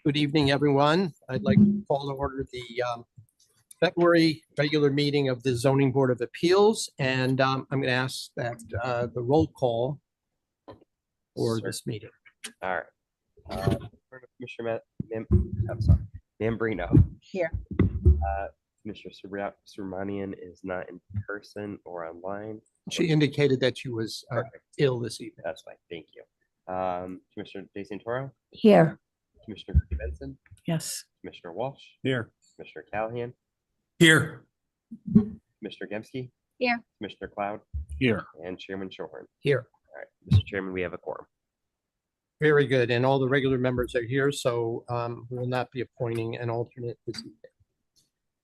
Good evening, everyone. I'd like to call to order the February regular meeting of the Zoning Board of Appeals, and I'm going to ask that the roll call for this meeting. All right. Commissioner Mambrino. Here. Commissioner Subramanian is not in person or online. She indicated that she was ill this evening. That's fine. Thank you. Commissioner De Santoro. Here. Commissioner Benson. Yes. Commissioner Walsh. Here. Commissioner Callahan. Here. Commissioner Gemsky. Here. Commissioner Cloud. Here. And Chairman Shorehorn. Here. All right, Mr. Chairman, we have a quorum. Very good. And all the regular members are here, so we will not be appointing an alternate this evening.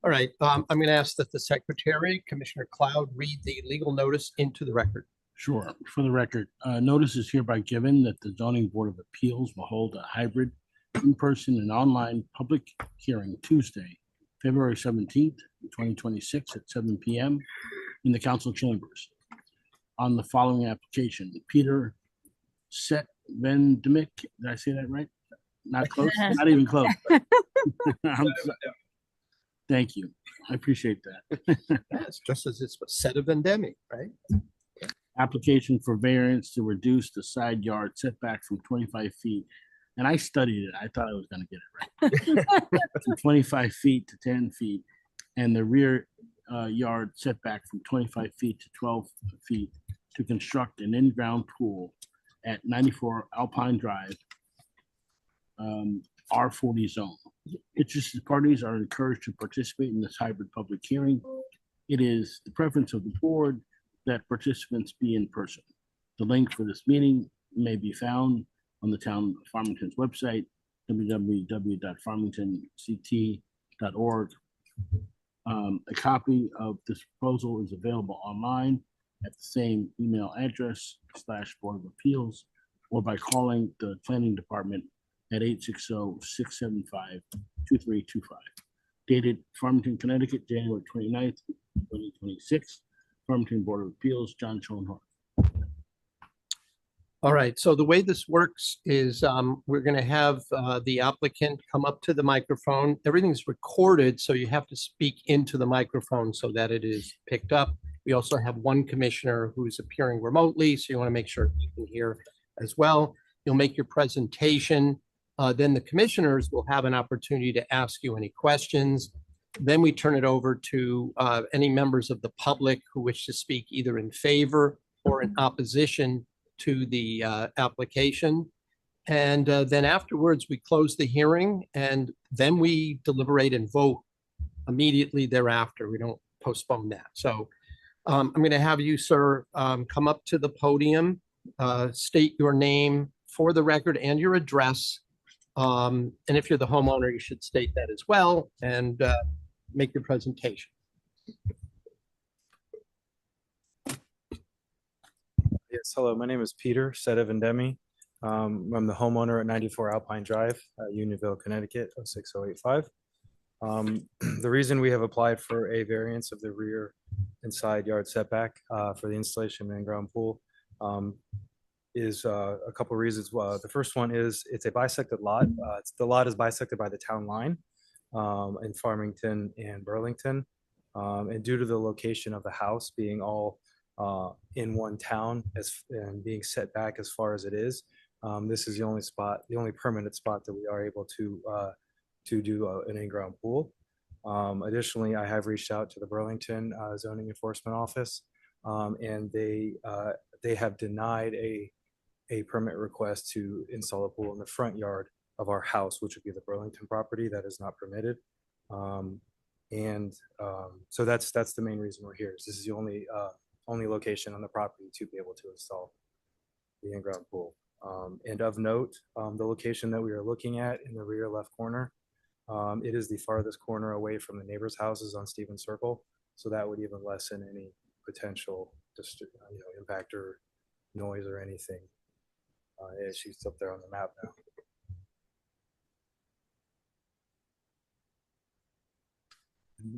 All right. I'm going to ask that the Secretary, Commissioner Cloud, read the legal notice into the record. Sure. For the record, notice is hereby given that the Zoning Board of Appeals will hold a hybrid in-person and online public hearing Tuesday, February 17th, 2026 at 7 p.m. in the council chambers on the following application. Peter Setvendemick, did I say that right? Not close, not even close. Thank you. I appreciate that. Yes, just as it's set of endemic, right? Application for variance to reduce the side yard setback from 25 feet. And I studied it. I thought I was going to get it right. From 25 feet to 10 feet, and the rear yard setback from 25 feet to 12 feet to construct an in-ground pool at 94 Alpine Drive, R40 zone. Interested parties are encouraged to participate in this hybrid public hearing. It is the preference of the board that participants be in person. The link for this meeting may be found on the town of Farmington's website, www.farmingtonct.org. A copy of this proposal is available online at the same email address /Board of Appeals, or by calling the planning department at 860-675-2325. Dated Farmington, Connecticut, January 29th, 2026. Farmington Board of Appeals, John Schoenhorn. All right, so the way this works is we're going to have the applicant come up to the microphone. Everything's recorded, so you have to speak into the microphone so that it is picked up. We also have one commissioner who's appearing remotely, so you want to make sure you can hear as well. You'll make your presentation. Then the commissioners will have an opportunity to ask you any questions. Then we turn it over to any members of the public who wish to speak either in favor or in opposition to the application. And then afterwards, we close the hearing, and then we deliberate and vote immediately thereafter. We don't postpone that. So I'm going to have you, sir, come up to the podium, state your name for the record and your address. And if you're the homeowner, you should state that as well, and make your presentation. Yes, hello, my name is Peter Setvendemick. I'm the homeowner at 94 Alpine Drive, Unionville, Connecticut, 06085. The reason we have applied for a variance of the rear and side yard setback for the installation of an in-ground pool is a couple of reasons. The first one is it's a bisected lot. The lot is bisected by the town line in Farmington and Burlington. And due to the location of the house being all in one town and being set back as far as it is, this is the only permanent spot that we are able to do an in-ground pool. Additionally, I have reached out to the Burlington Zoning Enforcement Office, and they have denied a permit request to install a pool in the front yard of our house, which would be the Burlington property. That is not permitted. So that's the main reason we're here. This is the only location on the property to be able to install the in-ground pool. And of note, the location that we are looking at in the rear left corner, it is the farthest corner away from the neighbors' houses on Stevens Circle. So that would even lessen any potential impact or noise or anything. She's up there on the map now.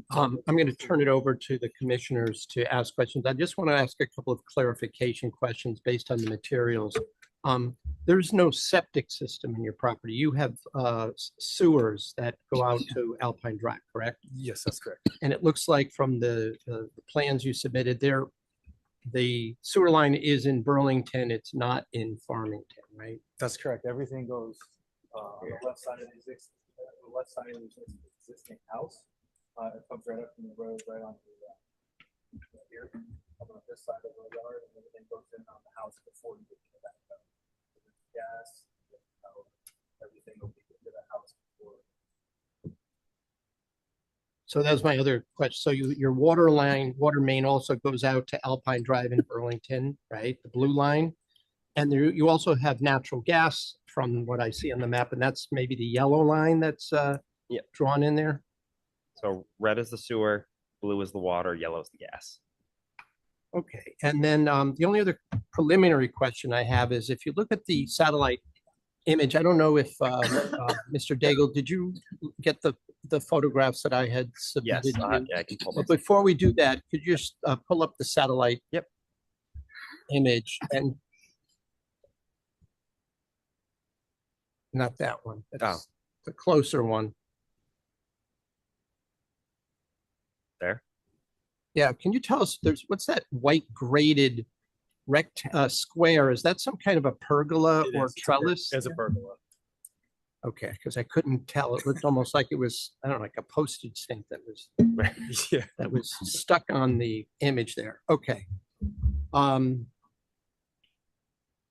I'm going to turn it over to the commissioners to ask questions. I just want to ask a couple of clarification questions based on the materials. There's no septic system in your property. You have sewers that go out to Alpine Drive, correct? Yes, that's correct. And it looks like from the plans you submitted there, the sewer line is in Burlington. It's not in Farmington, right? That's correct. Everything goes on the left side of the existing house. It comes right up from the road, right onto here, up on this side of the yard, and everything goes in on the house before you get to that. Gas, everything will be into the house before. So that was my other question. So your water main also goes out to Alpine Drive in Burlington, right? The blue line. And there, you also have natural gas from what I see on the map, and that's maybe the yellow line that's Yep. drawn in there. So red is the sewer, blue is the water, yellow is the gas. Okay, and then the only other preliminary question I have is if you look at the satellite image, I don't know if Mr. Daigle, did you get the photographs that I had Yes, submitted? to you? yeah, I can pull But those. before we do that, could you just pull up the satellite? Yep. Image and not that one. That's the closer one. There. Yeah, can you tell us, what's that white graded square? Is that some kind of a pergola It or is. trellis? As a pergola. Okay, because I couldn't tell. It looked almost like it was, I don't know, like a postage stamp that was Yeah. stuck on the image there. Okay.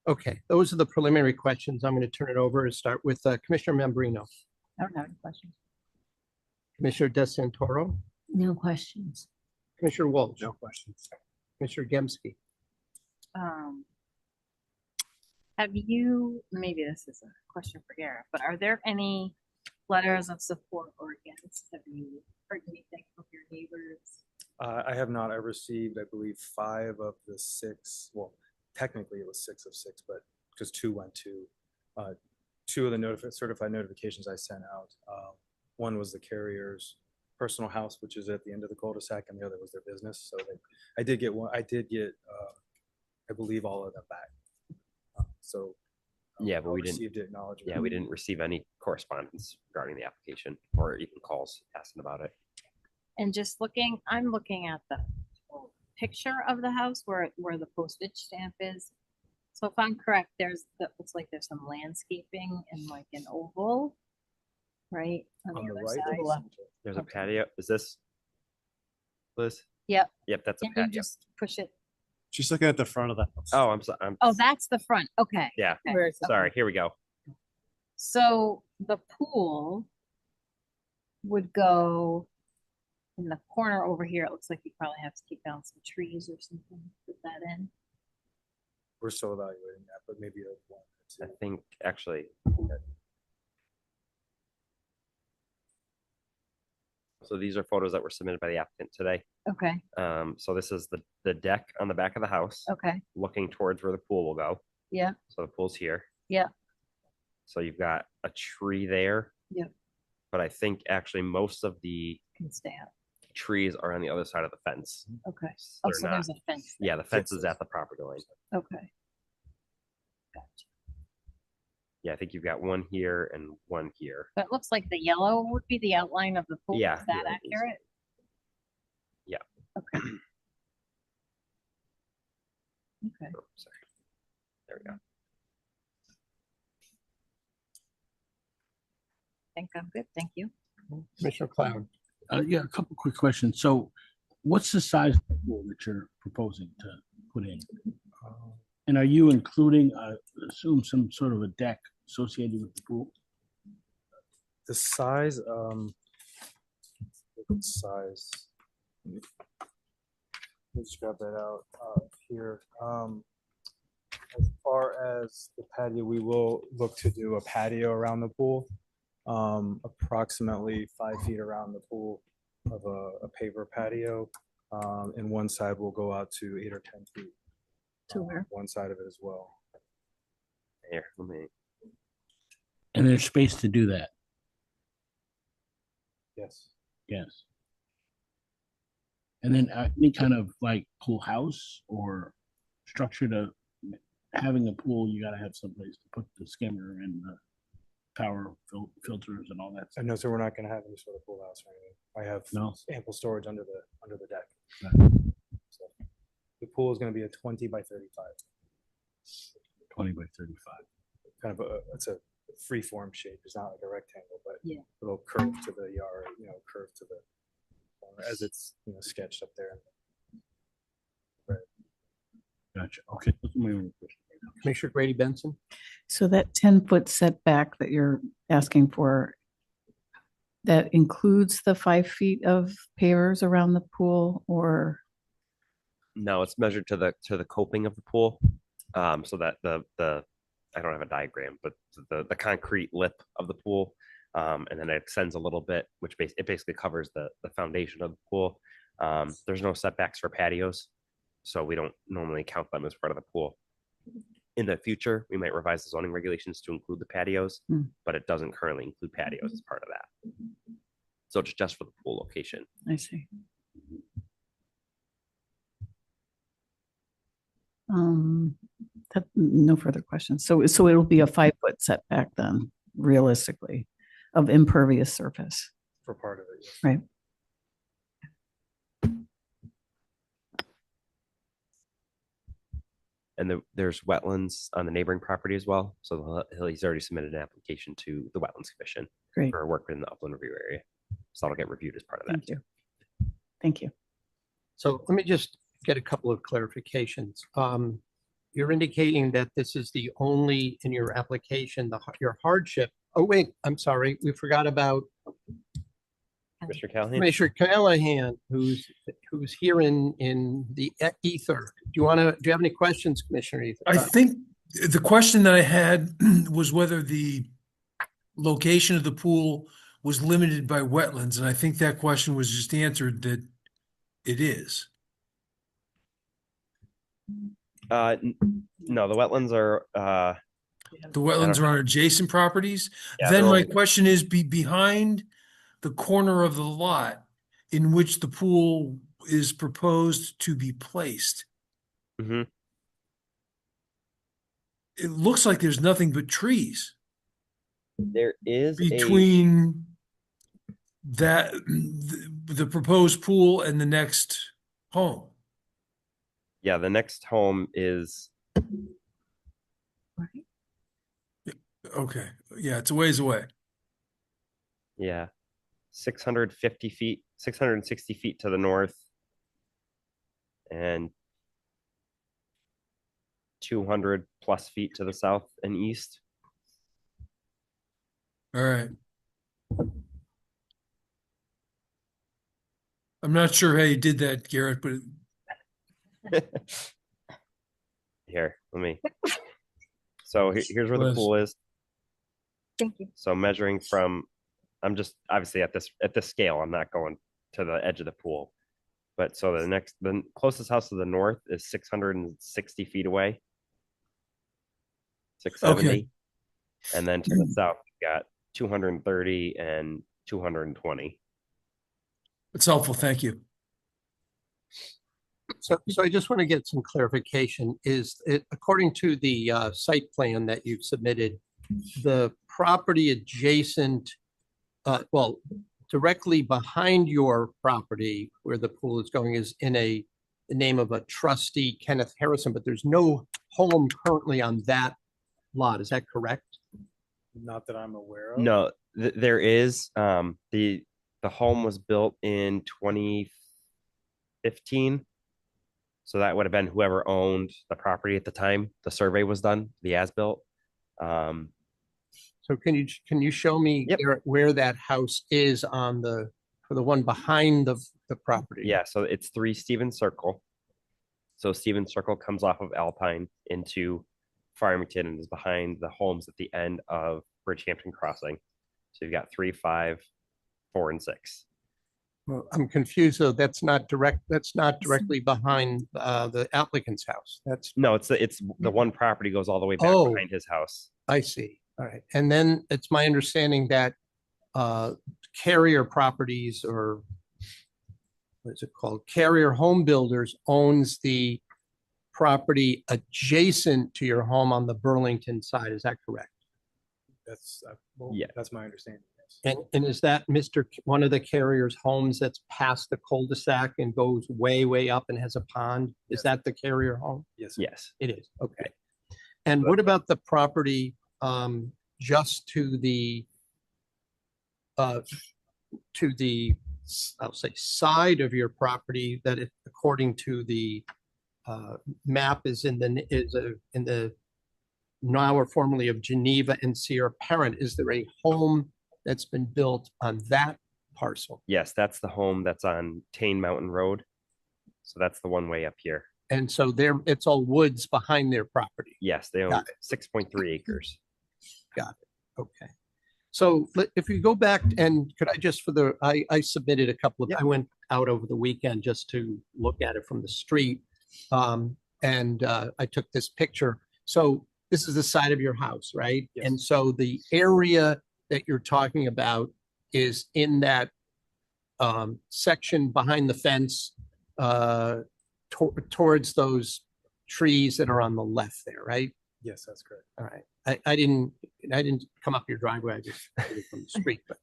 Okay, those are the preliminary questions. I'm going to turn it over and start with Commissioner Membrino, I don't have any questions. Commissioner DeSantoro, No questions. Commissioner Walsh, No questions. Commissioner Gemsky. Have you, maybe this is a question for Garrett, but are there any letters of support or against? Have you heard anything from your neighbors? I have not. I received, I believe, 5 of the 6. Well, technically it was 6 of 6, but because 2 went to 2 of the certified notifications I sent out. One was the carrier's personal house, which is at the end of the cul-de-sac, and the other was their business. So I did get one. I did get, I believe, all of them back. Yeah, but I we didn't. received acknowledgement. Yeah, we didn't receive any correspondence regarding the application or even calls asking about it. And just looking, I'm looking at the picture of the house where the postage stamp is. So if I'm correct, looks like there's some landscaping and like an oval, right? On the other right side. or the left? There's a Okay. patio. Is this Liz? Yep. Yep, that's a Can you patio. just push it? She's looking at the front of the house. Oh, I'm sorry. Oh, that's the front. Okay. Yeah. Okay. Okay. Sorry. Here we go. So the pool would go in the corner over here. It looks like you probably have to take down some trees or something, put that in. We're still evaluating that, but maybe a 1 I or 2. think actually. So these are photos that were submitted by the applicant today. Okay, So this is the deck on the back of the house, okay, looking towards where the pool will go. yeah, So the pool's here. Yeah. So you've got a tree there. Yep. But I think actually most of the can stay out. trees are on the other side of the fence. Okay. So Oh, they're so not- there's a fence. there. Yeah, the fence is at the property line. Okay. Gotcha. Yeah, I think you've got one here and one here. But it looks like the yellow would be the outline of the pool. Yeah, Is that yeah, it is. accurate? Yeah. Okay. Okay. Oh, sorry. There we go. I think I'm good. Thank you. Commissioner Cloud. Yeah, a couple quick questions. So what's the size of the pool that you're proposing to put in? And are you including, assume some sort of a deck associated with the pool? The size, size. Let's grab that out here. As far as the patio, we will look to do a patio around the pool, approximately 5 feet around the pool of a paver patio. And one side will go out to 8 or 10 feet. To where? One side of it as well. Here, let me. And there's space to do that? Yes. Yes. And then any kind of like pool house or structure to having a pool, you gotta have someplace to put the skimmer and the power filters and all that. And no, sir, we're not gonna have any sort of pool house or anything. I have No. ample storage under the deck. Okay. So the pool is gonna be a 20 by 35, 20 by 35. kind of it's a free form shape. It's not like a rectangle, but Yeah. a little curve to the yard, curve to the corner as it's, sketched up there. Gotcha. Okay. Those are my only questions. Commissioner Grady Benson? So that 10-foot setback that you're asking for, that includes the 5 feet of pavers around the pool, or? No, it's measured to the coping of the pool. So that the I don't have a diagram, but the concrete lip of the pool, and then it extends a little bit, which it basically covers the foundation of the pool. There's no setbacks for patios, so we don't normally count them as part of the pool. In the future, we might revise the zoning regulations to include the patios, but it doesn't currently include patios as part of that. So it's just for the pool location. I see. No further questions. So it'll be a 5-foot setback then, realistically, of impervious surface, For part of it, yes. right? And there's wetlands on the neighboring property as well. So he's already submitted an application to the Wetlands Commission Great. for work in the upland review area. So that'll get reviewed as part of that. Thank you. Thank you. So let me just get a couple of clarifications. You're indicating that this is the only in your application, your hardship. Oh, wait, I'm sorry. We forgot about Mr. Callahan? Commissioner Callahan, who's here in the ether. Do you have any questions, Commissioner Ether? I think the question that I had was whether the location of the pool was limited by wetlands, and I think that question was just answered that it is. No, the wetlands are, The wetlands are on adjacent properties. Yeah, Then they're my all- question is, behind the corner of the lot in which the pool is proposed to be placed, mhm. it looks like there's nothing but trees There is between that, the proposed pool and the next home. yeah, the next home is, Right. Okay, yeah, it's a ways away. yeah, 650 feet, 660 feet to the north. And 200 plus feet to the south and east. All right. I'm not sure how you did that, Garrett, but Here, let me. So here's where the Was- pool is. Thank you. So measuring from, I'm just obviously at this scale, I'm not going to the edge of the pool. But so the closest house to the north is 660 feet away. 670. And then to the south, you got 230 and 220. it's helpful. Thank you. So I just want to get some clarification. Is it, according to the site plan that you've submitted, the property adjacent, well, directly behind your property where the pool is going is in the name of a trustee, Kenneth Harrison, but there's no home currently on that lot. Is that correct? Not that I'm aware of. No, there is. The home was built in 2015. So that would have been whoever owned the property at the time the survey was done, the as-built. So can you show me Yep. where that house is for the one behind the property? Yeah, so it's 3 Stevens Circle. So Stevens Circle comes off of Alpine into Farmington and is behind the homes at the end of Bridgehampton Crossing. So you've got 3, 5, 4, and 6. Well, I'm confused, though. That's not directly behind the applicant's house. No, it's the one property goes all the way back Oh. behind his house. I see. All right. And then it's my understanding that Carrier Properties, or what is it called? Carrier Home Builders owns the property adjacent to your home on the Burlington side. Is that correct? That's, well, Yeah. that's my understanding. Yes. And is that one of the carrier's homes that's past the cul-de-sac and goes way, way up and has a pond? Is Yes. that the carrier home? Yes. Sir. Yes. It is, okay. And what about the property just to the I'll say side of your property that it, according to the map is in the now or formerly of Geneva and Sierra Parent, is there a home that's been built on that parcel? Yes, that's the home that's on Tane Mountain Road. So that's the one way up here. And so there, it's all woods behind their property. Yes, they own Got 6.3 acres. Okay. So if you go back and could I just I submitted a couple of, I went out over the weekend just to look at it from the street. And I took this picture. So this is the side of your house, right? Yes. And so the area that you're talking about is in that section behind the fence towards those trees that are on the left there, right? Yes, that's correct. All right. I didn't come up your driveway. I just did it from the street, but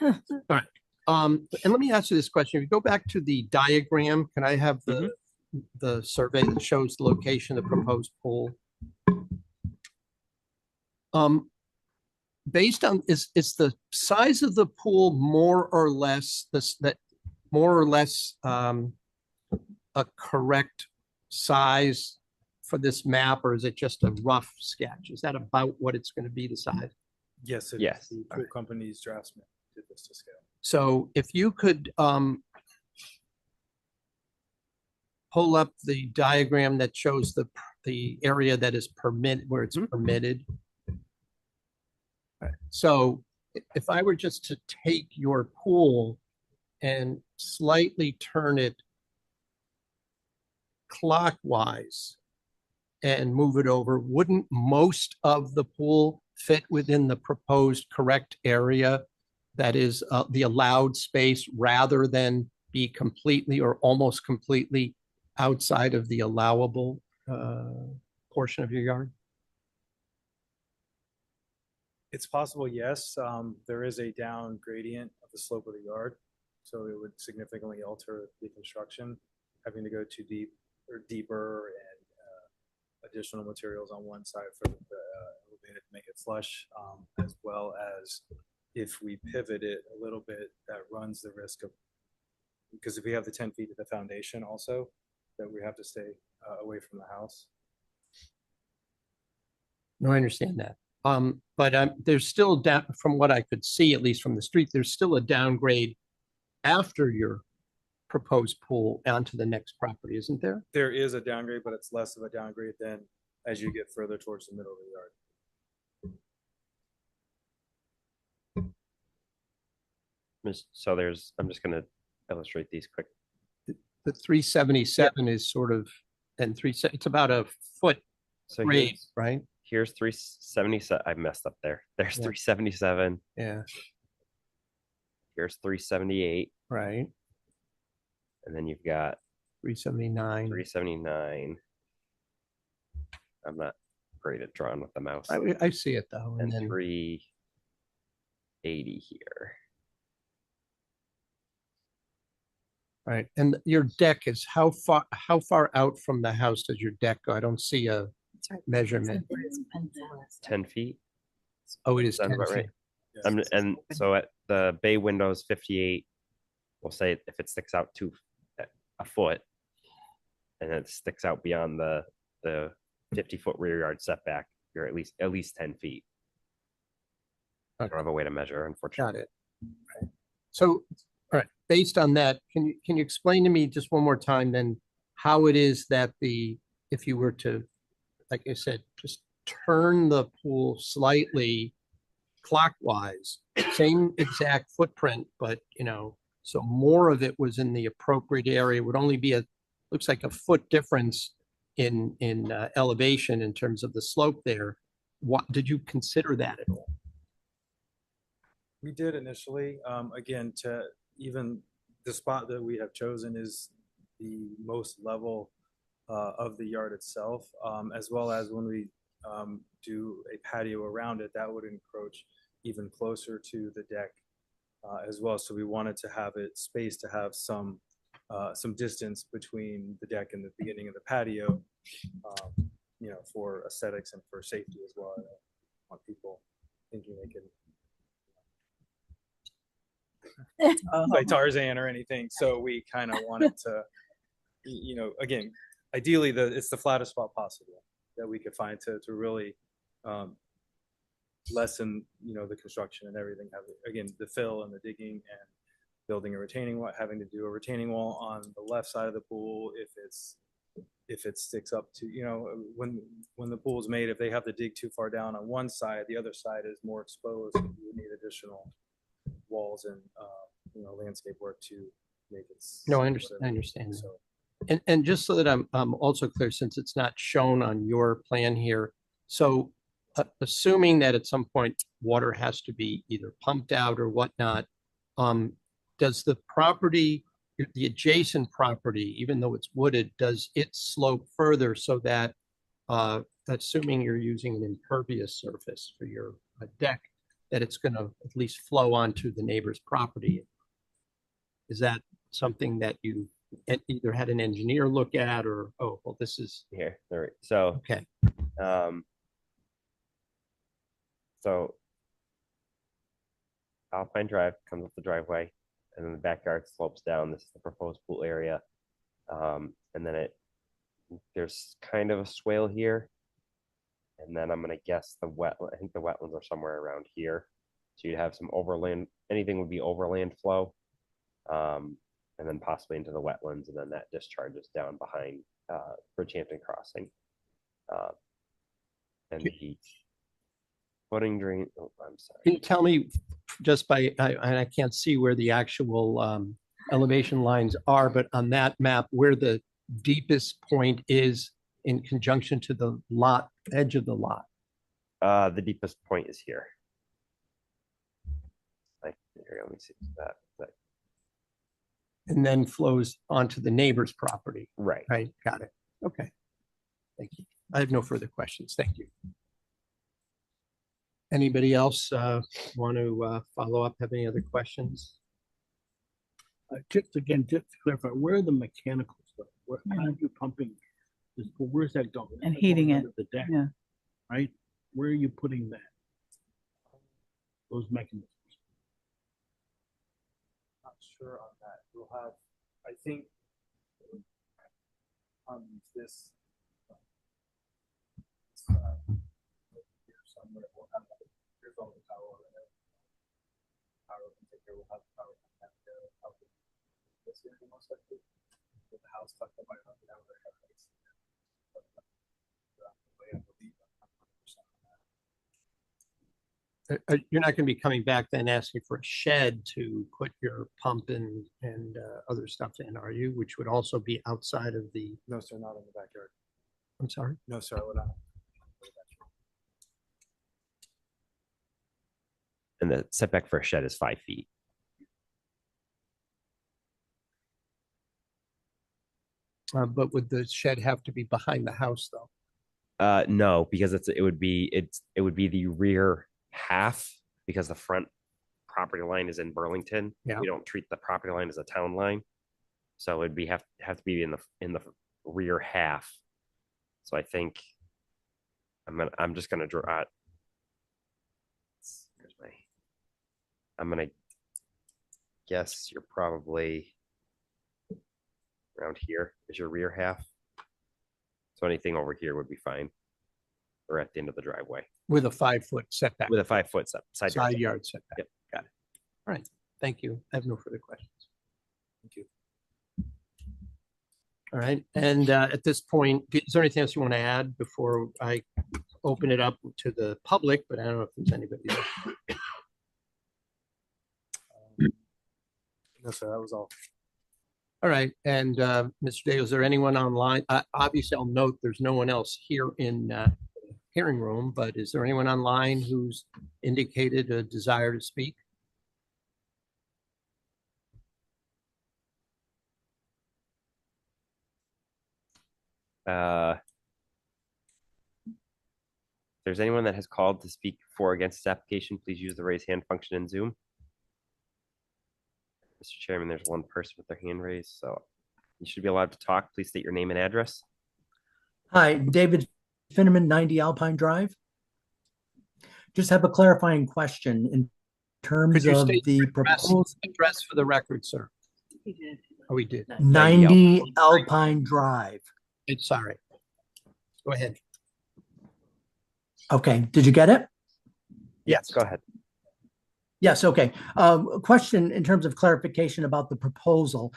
all right. And let me ask you this question. If you go back to the diagram, can I have the survey that shows the location of the proposed pool? Based on, is the size of the pool more or less a correct size for this map, or is it just a rough sketch? Is that about what it's going to be, the size? Yes. It is. Yes. The pool company's draftsman did this to scale. So if you could pull up the diagram that shows the area that is where it's permitted. All right. So if I were just to take your pool and slightly turn it clockwise and move it over, wouldn't most of the pool fit within the proposed correct area that is the allowed space rather than be completely or almost completely outside of the allowable portion of your yard? It's possible, yes. There is a down gradient of the slope of the yard, so it would significantly alter the construction, having to go too deep or deeper and additional materials on one side for the elevator to make it flush, as well as if we pivot it a little bit, that runs the risk of, because if we have the 10 feet of the foundation also, that we have to stay away from the house. No, I understand that. But there's still down, from what I could see, at least from the street, there's still a downgrade after your proposed pool onto the next property, isn't there? There is a downgrade, but it's less of a downgrade than as you get further towards the middle of the yard. So I'm just going to illustrate these quick. The 377 is sort of, and it's about a foot So grade, right? here's 377. I messed up there. There's Yeah. 377. Yeah, Here's 378. right. And then you've got 379. 379. I'm not great at drawing with the mouse. I see it though. And And then 380 here. right, and your deck is how far out from the house does your deck go? I don't see a That's right. measurement. Where his pencil is. 10 feet. Oh, it is Sounds 10 about feet. right. And so at the bay windows 58, we'll say if it sticks out a foot and it sticks out beyond the 50-foot rear yard setback, you're at least 10 feet. I don't have a way to measure, unfortunately. Got it. Right. So, all right, based on that, can you explain to me just one more time then how it is that if you were to, like I said, just turn the pool slightly clockwise, same exact footprint, but so more of it was in the appropriate area, would only be looks like a foot difference in elevation in terms of the slope there. What did you consider that at all? We did initially, again, to even the spot that we have chosen is the most level of the yard itself, as well as when we do a patio around it, that would encroach even closer to the deck as well. So we wanted to have it spaced to have some distance between the deck and the beginning of the patio, for aesthetics and for safety as well. I don't want people thinking they can play Tarzan or anything. So we kind of wanted to, again, ideally it's the flattest spot possible that we could find to really lessen, the construction and everything. Again, the fill and the digging and building a retaining wall, having to do a retaining wall on the left side of the pool if it sticks up to, when the pool is made, if they have to dig too far down on one side, the other side is more exposed. You need additional walls and landscape work to make it. No, I safe understand. for I understand. everyone. So And just so that I'm also clear, since it's not shown on your plan here, so assuming that at some point water has to be either pumped out or whatnot, does the property, the adjacent property, even though it's wooded, does it slope further so that, assuming you're using an impervious surface for your deck, that it's going to at least flow onto the neighbor's property? Is that something that you either had an engineer look at, or, oh, well, this is, Here, all right. So, okay, so Alpine Drive comes up the driveway, and then the backyard slopes down. This is the proposed pool area, and then there's kind of a swale here, and then I'm gonna guess I think the wetlands are somewhere around here. So you'd have some overland. Anything would be overland flow, and then possibly into the wetlands, and then that discharges down behind Bridgehampton Crossing. And the footing drain. Oh, I'm sorry. can you tell me just and I can't see where the actual elevation lines are, but on that map, where the deepest point is in conjunction to the edge of the lot? The deepest point is here. Here, let me see that. And then flows onto the neighbor's property, Right. right? Got it. Okay. Thank you. I have no further questions. Thank you. Anybody else want to follow up, have any other questions? Just to clarify, where are the mechanicals though? How are you pumping this pool? Where's that going? And Is that heating going it. under the deck, Yeah. right? Where are you putting that? Those mechanisms. Not sure on that. We'll have, I think, on this. Here somewhere we'll have here's all the power over there. Power can take care. We'll have power out this year most likely. With the house tucked up by the down there. You're not going to be coming back then asking for a shed to put your pump and other stuff in, are you? Which would also be outside of the, No, sir, not in the backyard. I'm sorry? No, sir, I would not. And the setback for a shed is 5 feet. But would the shed have to be behind the house though? No, because it would be the rear half, because the front property line is in Burlington. Yeah. We don't treat the property line as a town line, so it'd have to be in the rear half. So I think I'm just gonna draw. I'm gonna guess you're probably around here is your rear half. So anything over here would be fine, or at the end of the driveway With a 5-foot setback, with a 5-foot side yard. side yard setback. Yep. Got it. All right. Thank you. I have no further questions. Thank you. All right. And at this point, is there anything else you want to add before I open it up to the public? But I don't know if there's anybody there. No, sir, that was all. All right. And Mr. Day, is there anyone online? Obviously, I'll note there's no one else here in the hearing room, but is there anyone online who's indicated a desire to speak? If there's anyone that has called to speak for or against this application, please use the raise hand function in Zoom. Mr. Chairman, there's one person with their hand raised, so you should be allowed to talk. Please state your name and address. Hi, David Finneman, 90 Alpine Drive. Just have a clarifying question in Could terms you of state the your address proposed address for the record, sir? Oh, we did. 90 Alpine Drive. It's sorry. Go ahead. Okay, did you get it? Yes, go ahead. Yes, okay. A question in terms of clarification about the proposal,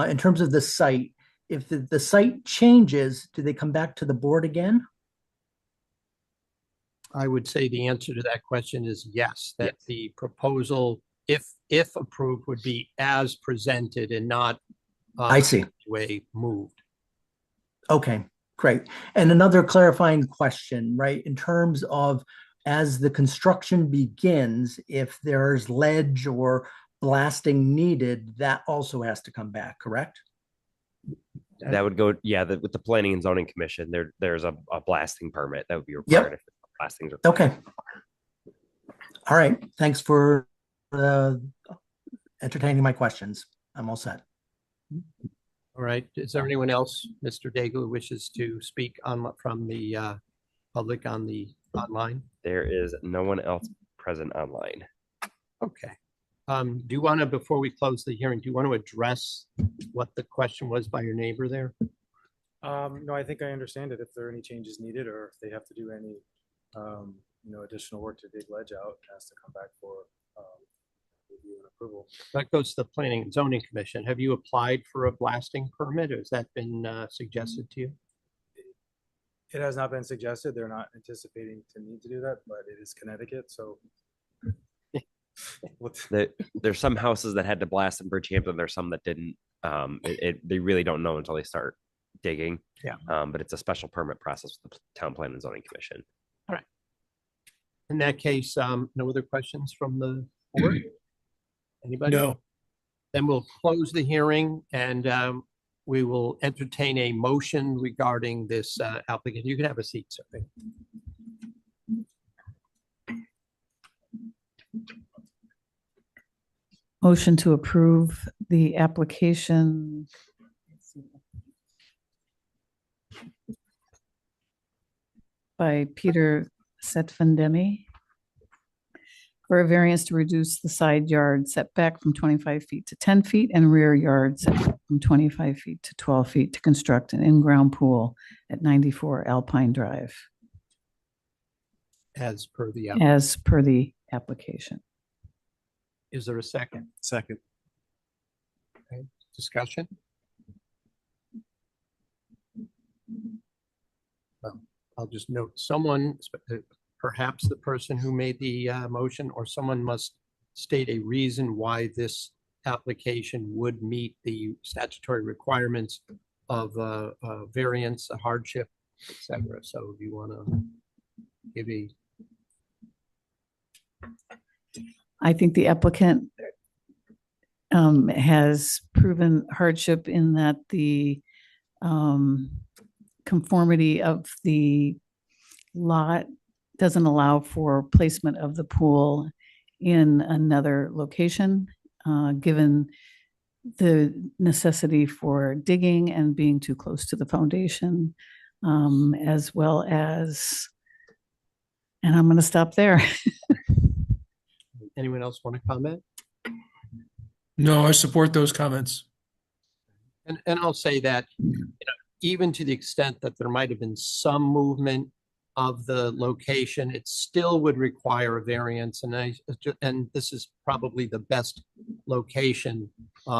in terms of the site. If the site changes, do they come back to the board again? I would say the answer to that question is yes, that Yes. the proposal, if approved, would be as presented and not I see. way moved. Okay, great. And another clarifying question, right? In terms of as the construction begins, if there's ledge or blasting needed, that also has to come back, correct? That would go, yeah, with the Planning and Zoning Commission, there's a blasting permit that would be required if blastings are. Okay. All right, thanks for entertaining my questions. I'm all set. All right. Is there anyone else, Mr. Daigle, who wishes to speak on from the public on the online? There is no one else present online. Okay. Do you want to, before we close the hearing, do you want to address what the question was by your neighbor there? No, I think I understand it. If there are any changes needed or if they have to do any, additional work to dig ledge out, it has to come back for review and approval. That goes to the Planning and Zoning Commission. Have you applied for a blasting permit or has that been suggested to you? It has not been suggested. They're not anticipating to need to do that, but it is Connecticut, so. There's some houses that had to blast in Bridgehampton. There's some that didn't. They really don't know until they start digging. Yeah. But it's a special permit process with the Town Plan and Zoning Commission. All right. In that case, no other questions from the board? Anybody? No. Then we'll close the hearing and we will entertain a motion regarding this applicant. You can have a seat, sir. Motion to approve the application. By Peter Setvendemi for a variance to reduce the side yard setback from 25 feet to 10 feet and rear yard setback from 25 feet to 12 feet to construct an in-ground pool at 94 Alpine Drive, As per the, as per the application. is there a second? Second. Discussion? I'll just note someone, perhaps the person who made the motion, or someone must state a reason why this application would meet the statutory requirements of a variance, a hardship, etc. So do you want to give a? I think the applicant has proven hardship in that the conformity of the lot doesn't allow for placement of the pool in another location, given the necessity for digging and being too close to the foundation, as well as, and I'm going to stop there. Anyone else want to comment? No, I support those comments. And I'll say that, even to the extent that there might have been some movement of the location, it still would require a variance. And this is probably the best location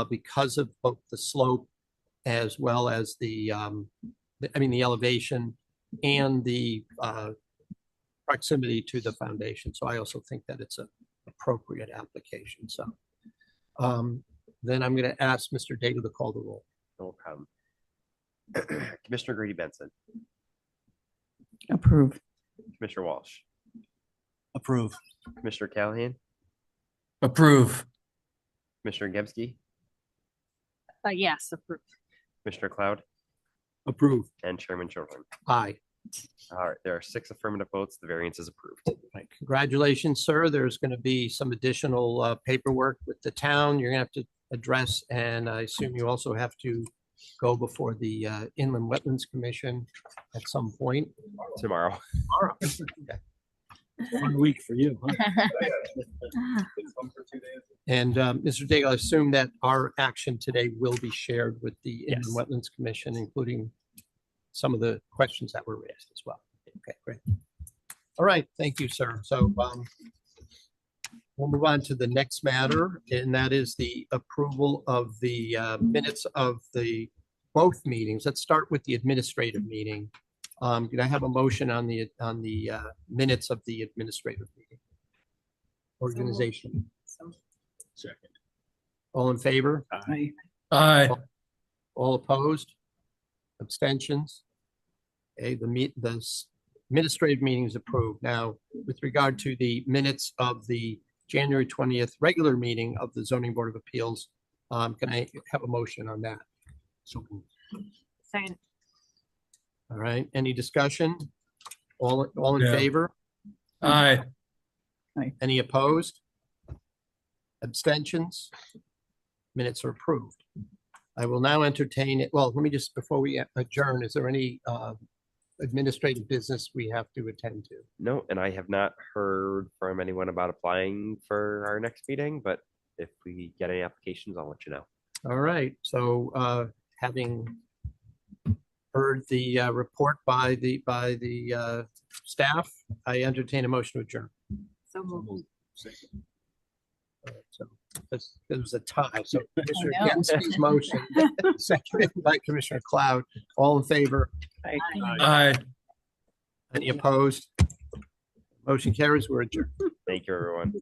because of both the slope as well as the elevation and the proximity to the foundation. So I also think that it's an appropriate application. So then I'm going to ask Mr. Daigle to call the roll. No problem. Commissioner Grady Benson, Approve. Commissioner Walsh, Approve. Commissioner Callahan, Approve. Commissioner Gebsky, Yes, approved. Commissioner Cloud, Approve. and Chairman Chilton. Aye. All right, there are 6 affirmative votes. The variance is approved. Right. Congratulations, sir. There's going to be some additional paperwork with the town you're going to have to address, and I assume you also have to go before the Inland Wetlands Commission at some point. Tomorrow. Okay. 1 week for you, huh? And Mr. Daigle, I assume that our action today will be shared with the Inland Yes. Wetlands Commission, including some of the questions that were raised as well. Okay, great. All right, thank you, sir. So we'll move on to the next matter, and that is the approval of the minutes of the both meetings. Let's start with the administrative meeting. Can I have a motion on the minutes of the administrative meeting? Organization. Second. All in favor? Aye. Aye. All opposed? Abstentions? Okay, the administrative meeting is approved. Now, with regard to the minutes of the January 20th regular meeting of the Zoning Board of Appeals, can I have a motion on that? So, Second. all right, any discussion? All in Yeah. favor? Aye. Any opposed? Abstentions? Minutes are approved. I will now entertain it. Well, let me just, before we adjourn, is there any administrative business we have to attend to? No, and I have not heard from anyone about applying for our next meeting, but if we get any applications, I'll let you know. All right, so having heard the report by the staff, I entertain a motion to adjourn. So moved. So it was a tie, so Commissioner know. Kinsey's motion, seconded by Commissioner Cloud, all in favor? Aye. Any opposed? Motion carries, we're adjourned. Thank you, everyone.